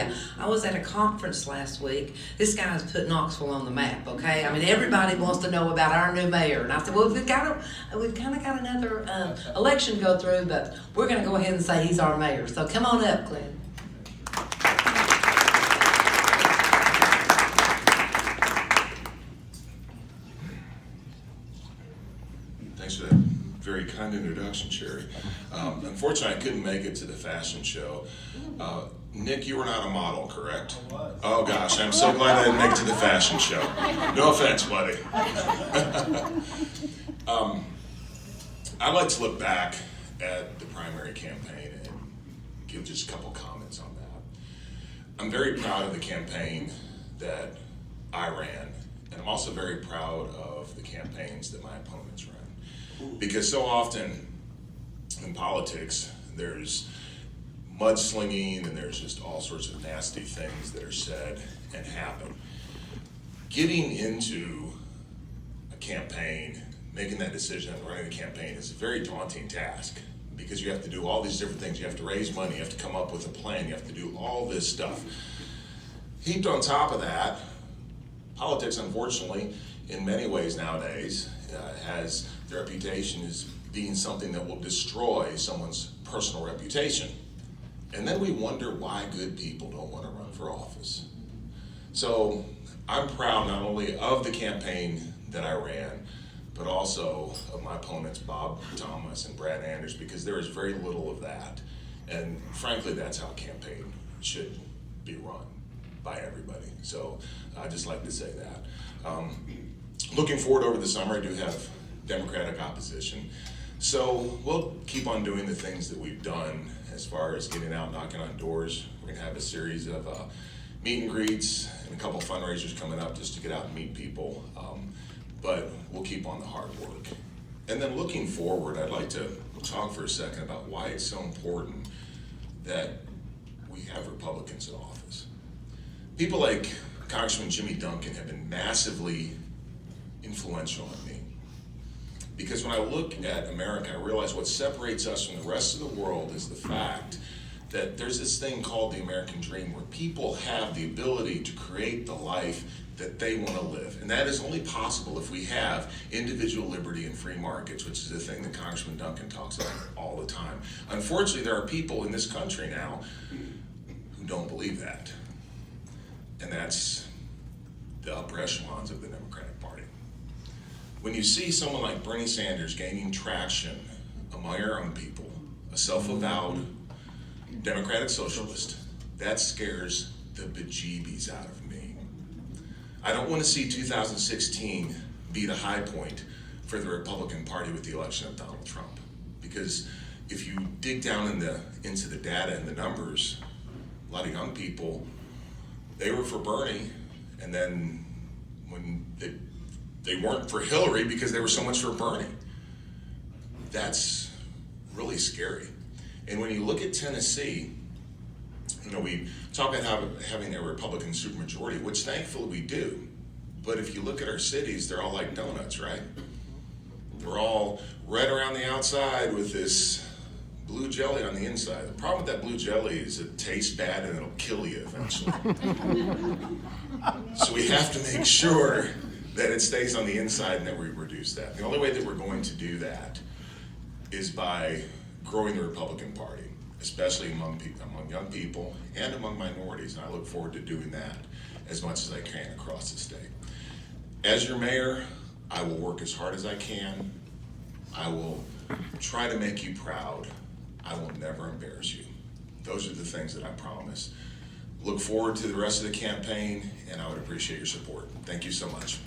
you. I was at a conference last week. This guy's put Knoxville on the map, okay? I mean, everybody wants to know about our new mayor. And I said, well, we've kind of got another election to go through, but we're going to go ahead and say he's our mayor. So come on up, Glenn. Thanks for that very kind introduction, Sherry. Unfortunately, I couldn't make it to the fashion show. Nick, you were not a model, correct? I was. Oh gosh, I'm so glad I didn't make it to the fashion show. No offense, buddy. I'd like to look back at the primary campaign and give just a couple comments on that. I'm very proud of the campaign that I ran, and I'm also very proud of the campaigns that my opponents ran. Because so often in politics, there's mudslinging and there's just all sorts of nasty things that are said and happen. Getting into a campaign, making that decision and running the campaign is a very daunting task because you have to do all these different things. You have to raise money, you have to come up with a plan, you have to do all this stuff. Heaped on top of that, politics, unfortunately, in many ways nowadays, has the reputation as being something that will destroy someone's personal reputation. And then we wonder why good people don't want to run for office. So I'm proud not only of the campaign that I ran, but also of my opponents, Bob Thomas and Brad Anders, because there is very little of that. And frankly, that's how a campaign should be run by everybody. So I'd just like to say that. Looking forward over the summer, I do have Democratic opposition. So we'll keep on doing the things that we've done as far as getting out, knocking on doors. We're gonna have a series of meet and greets and a couple fundraisers coming up just to get out and meet people. But we'll keep on the hard work. And then looking forward, I'd like to talk for a second about why it's so important that we have Republicans in office. People like Congressman Jimmy Duncan have been massively influential on me. Because when I look at America, I realize what separates us from the rest of the world is the fact that there's this thing called the American dream where people have the ability to create the life that they want to live. And that is only possible if we have individual liberty and free markets, which is the thing that Congressman Duncan talks about all the time. Unfortunately, there are people in this country now who don't believe that. And that's the upper echelons of the Democratic Party. When you see someone like Bernie Sanders gaining traction among our own people, a self-avowed Democratic socialist, that scares the bejeebies out of me. I don't want to see 2016 be the high point for the Republican Party with the election of Donald Trump. Because if you dig down into the data and the numbers, a lot of young people, they were for Bernie, and then when they weren't for Hillary because they were so much for Bernie. That's really scary. And when you look at Tennessee, we talk about having a Republican supermajority, which thankfully we do. But if you look at our cities, they're all like donuts, right? They're all red around the outside with this blue jelly on the inside. The problem with that blue jelly is it tastes bad and it'll kill you eventually. So we have to make sure that it stays on the inside and that we reduce that. The only way that we're going to do that is by growing the Republican Party, especially among young people and among minorities, and I look forward to doing that as much as I can across the state. As your mayor, I will work as hard as I can. I will try to make you proud. I will never embarrass you. Those are the things that I promise. Look forward to the rest of the campaign, and I would appreciate your support. Thank you so much.